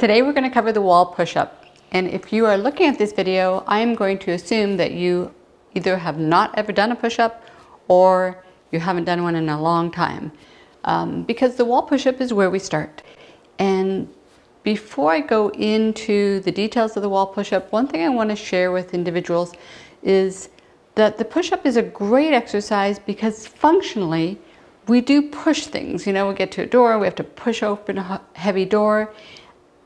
Today we're going to cover the wall push-up. And if you are looking at this video, I am going to assume that you either have not ever done a push-up or you haven't done one in a long time. Because the wall push-up is where we start. And before I go into the details of the wall push-up, one thing I want to share with individuals is that the push-up is a great exercise because functionally we do push things. You know, we get to a door, we have to push open a heavy door.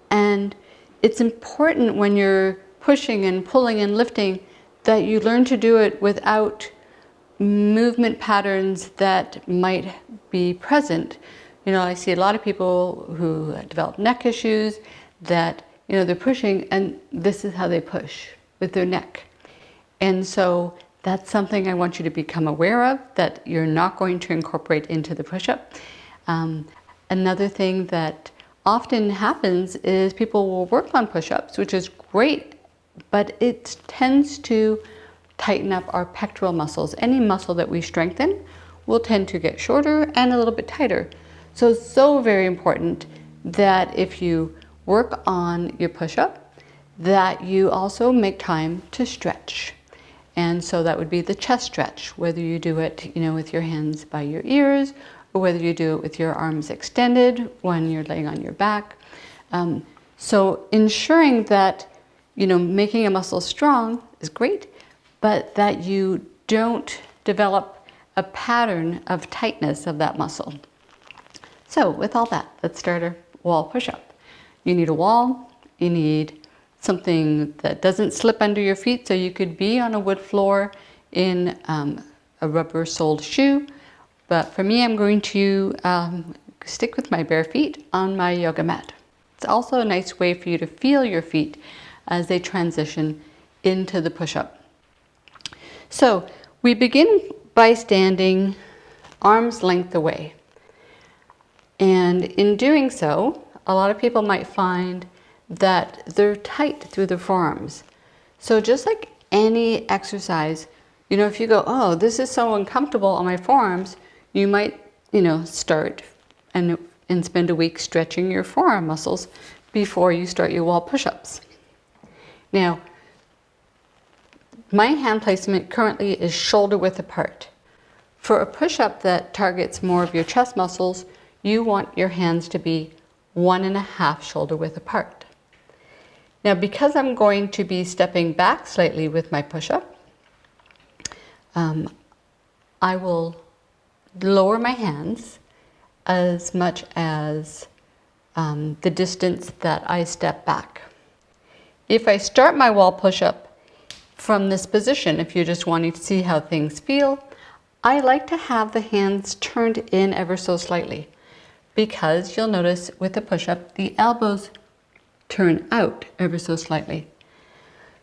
And it's important when you're pushing and pulling and lifting that you learn to do it without movement patterns that might be present. You know, I see a lot of people who develop neck issues that, you know, they're pushing and this is how they push with their neck. And so that's something I want you to become aware of, that you're not going to incorporate into the push-up. Another thing that often happens is people will work on push-ups, which is great, but it tends to tighten up our pectoral muscles. Any muscle that we strengthen will tend to get shorter and a little bit tighter. So it's so very important that if you work on your push-up, that you also make time to stretch. And so that would be the chest stretch, whether you do it, you know, with your hands by your ears, or whether you do it with your arms extended when you're laying on your back. So ensuring that, you know, making a muscle strong is great, but that you don't develop a pattern of tightness of that muscle. So with all that, let's start our wall push-up. You need a wall, you need something that doesn't slip under your feet, so you could be on a wood floor in a rubber-soled shoe. But for me, I'm going to stick with my bare feet on my yoga mat. It's also a nice way for you to feel your feet as they transition into the push-up. So we begin by standing arm's length away. And in doing so, a lot of people might find that they're tight through the forearms. So just like any exercise, you know, if you go, oh, this is so uncomfortable on my forearms, you might, you know, start and spend a week stretching your forearm muscles before you start your wall push-ups. Now, my hand placement currently is shoulder width apart. For a push-up that targets more of your chest muscles, you want your hands to be 1.5 shoulder width apart. Now, because I'm going to be stepping back slightly with my push-up, I will lower my hands as much as the distance that I step back. If I start my wall push-up from this position, if you're just wanting to see how things feel, I like to have the hands turned in ever so slightly, because you'll notice with the push-up, the elbows turn out ever so slightly.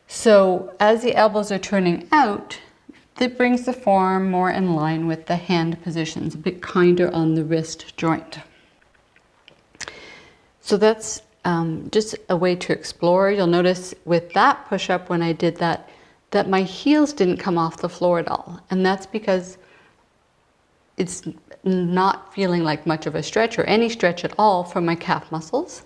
So as the elbows are turning out, that brings the forearm more in line with the hand positions, a bit kinder on the wrist joint. So that's just a way to explore. You'll notice with that push-up when I did that, that my heels didn't come off the floor at all. And that's because it's not feeling like much of a stretch or any stretch at all from my calf muscles.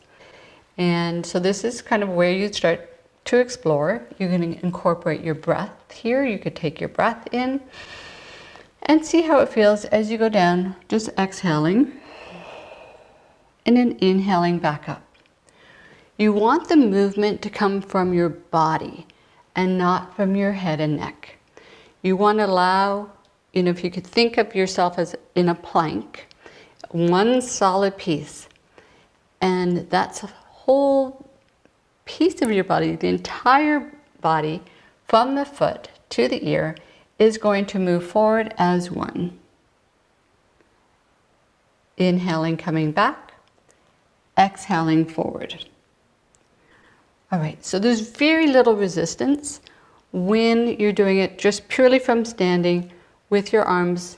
And so this is kind of where you start to explore. You're going to incorporate your breath here. You could take your breath in and see how it feels as you go down, just exhaling and then inhaling back up. You want the movement to come from your body and not from your head and neck. You want to allow, you know, if you could think of yourself as in a plank, one solid piece, and that's a whole piece of your body, the entire body from the foot to the ear is going to move forward as one. Inhaling, coming back, exhaling forward. All right, so there's very little resistance when you're doing it just purely from standing with your arms,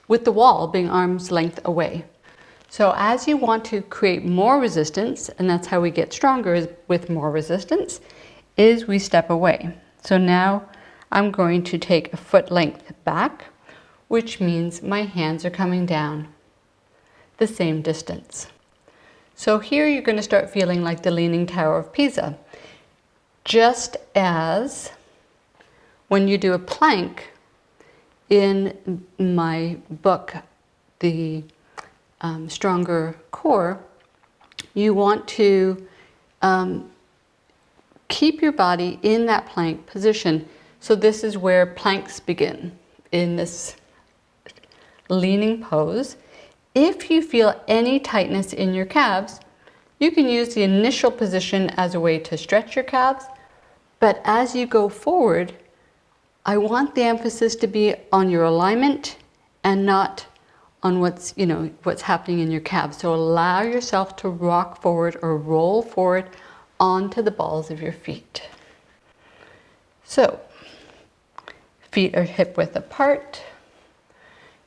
with the wall being arm's length away. So as you want to create more resistance, and that's how we get stronger is with more resistance, is we step away. So now I'm going to take a foot length back, which means my hands are coming down the same distance. So here you're going to start feeling like the Leaning Tower of Pisa. Just as when you do a plank in my book, The Stronger Core, you want to keep your body in that plank position. So this is where planks begin, in this leaning pose. If you feel any tightness in your calves, you can use the initial position as a way to stretch your calves, but as you go forward, I want the emphasis to be on your alignment and not on what's happening in your calves. So allow yourself to rock forward or roll forward onto the balls of your feet. So, feet are hip width apart.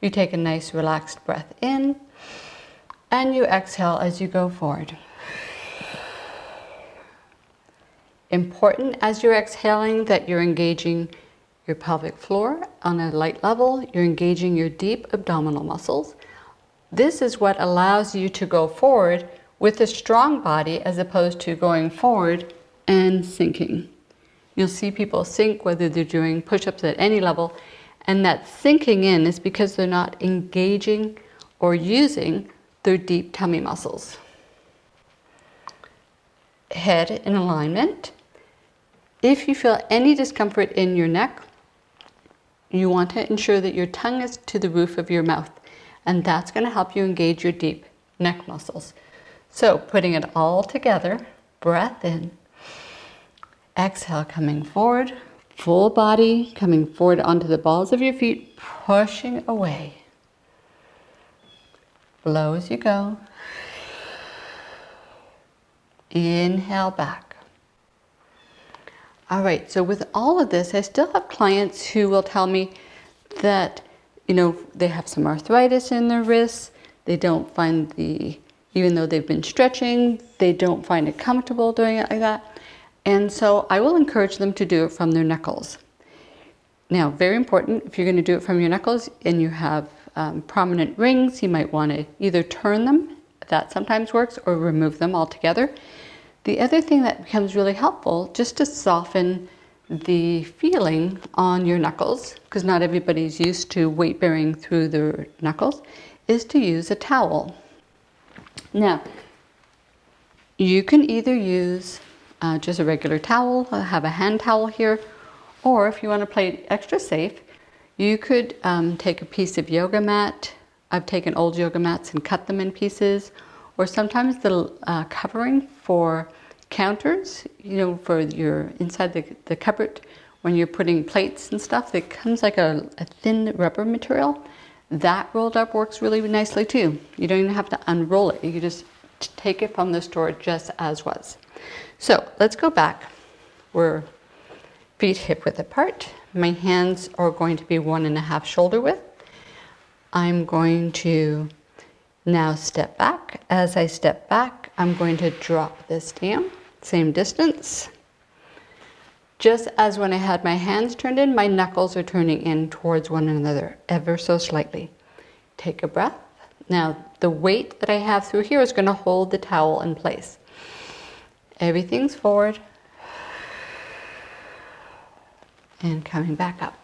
You take a nice relaxed breath in and you exhale as you go forward. Important as you're exhaling that you're engaging your pelvic floor on a light level. You're engaging your deep abdominal muscles. This is what allows you to go forward with a strong body as opposed to going forward and sinking. You'll see people sink whether they're doing push-ups at any level, and that sinking in is because they're not engaging or using their deep tummy muscles. Head in alignment. If you feel any discomfort in your neck, you want to ensure that your tongue is to the roof of your mouth, and that's going to help you engage your deep neck muscles. So putting it all together, breath in, exhale coming forward, full body coming forward onto the balls of your feet, pushing away. Blow as you go. Inhale back. All right, so with all of this, I still have clients who will tell me that, they have some arthritis in their wrists. They don't find even though they've been stretching, they don't find it comfortable doing it like that. And so I will encourage them to do it from their knuckles. Now, very important, if you're going to do it from your knuckles and you have prominent rings, you might want to either turn them, that sometimes works, or remove them altogether. The other thing that becomes really helpful, just to soften the feeling on your knuckles, because not everybody's used to weight bearing through their knuckles, is to use a towel. Now, you can either use just a regular towel, have a hand towel here, or if you want to play it extra safe, you could take a piece of yoga mat. I've taken old yoga mats and cut them in pieces, or sometimes the covering for counters, for your inside the cupboard, when you're putting plates and stuff, it comes like a thin rubber material. That rolled up works really nicely too. You don't even have to unroll it. You can just take it from the store just as was. So let's go back. We're feet hip width apart. My hands are going to be 1.5 shoulder width. I'm going to now step back. As I step back, I'm going to drop this down, same distance. Just as when I had my hands turned in, my knuckles are turning in towards one another ever so slightly. Take a breath. Now, the weight that I have through here is going to hold the towel in place. Everything's forward and coming back up.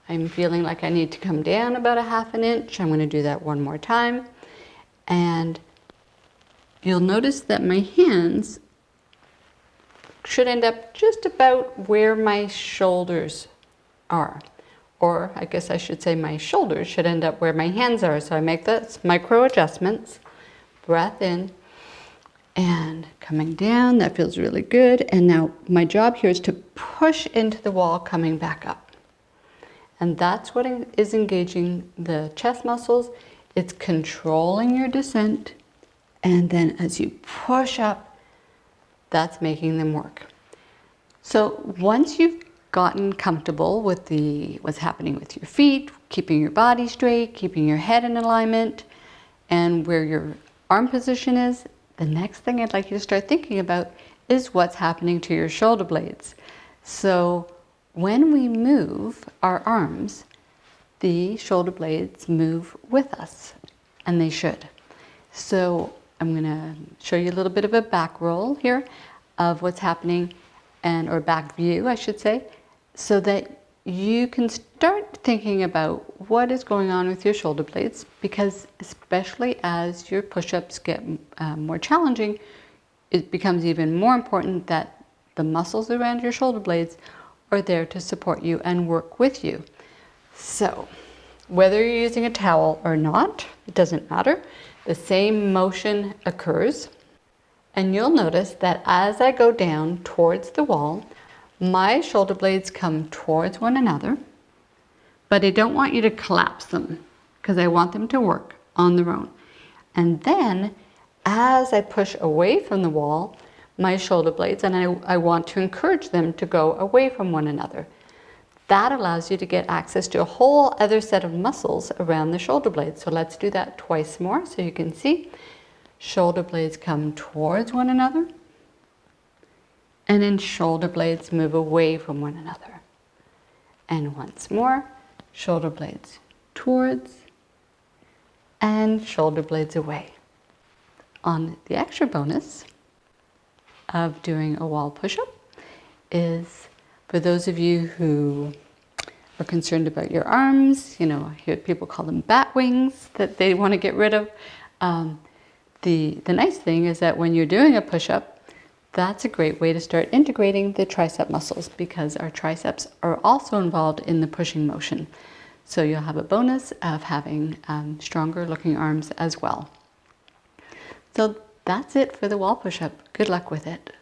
I'm feeling like I need to come down about 1/2 inch. I'm going to do that one more time. And you'll notice that my hands should end up just about where my shoulders are. Or I guess I should say my shoulders should end up where my hands are. So I make those micro adjustments. Breath in and coming down. That feels really good. And now my job here is to push into the wall coming back up. And that's what is engaging the chest muscles. It's controlling your descent. And then as you push up, that's making them work. So once you've gotten comfortable with what's happening with your feet, keeping your body straight, keeping your head in alignment, and where your arm position is, the next thing I'd like you to start thinking about is what's happening to your shoulder blades. So when we move our arms, the shoulder blades move with us, and they should. So I'm going to show you a little bit of a back roll here of what's happening, or back view, I should say, so that you can start thinking about what is going on with your shoulder blades, because especially as your push-ups get more challenging, it becomes even more important that the muscles around your shoulder blades are there to support you and work with you. So whether you're using a towel or not, it doesn't matter. The same motion occurs. And you'll notice that as I go down towards the wall, my shoulder blades come towards one another, but I don't want you to collapse them because I want them to work on their own. And then as I push away from the wall, my shoulder blades, and I want to encourage them to go away from one another. That allows you to get access to a whole other set of muscles around the shoulder blades. So let's do that twice more so you can see. Shoulder blades come towards one another, and then shoulder blades move away from one another. And once more, shoulder blades towards and shoulder blades away. On the extra bonus of doing a wall push-up is for those of you who are concerned about your arms, I hear people call them bat wings that they want to get rid of. The nice thing is that when you're doing a push-up, that's a great way to start integrating the tricep muscles, because our triceps are also involved in the pushing motion. So you'll have a bonus of having stronger looking arms as well. So that's it for the wall push-up. Good luck with it.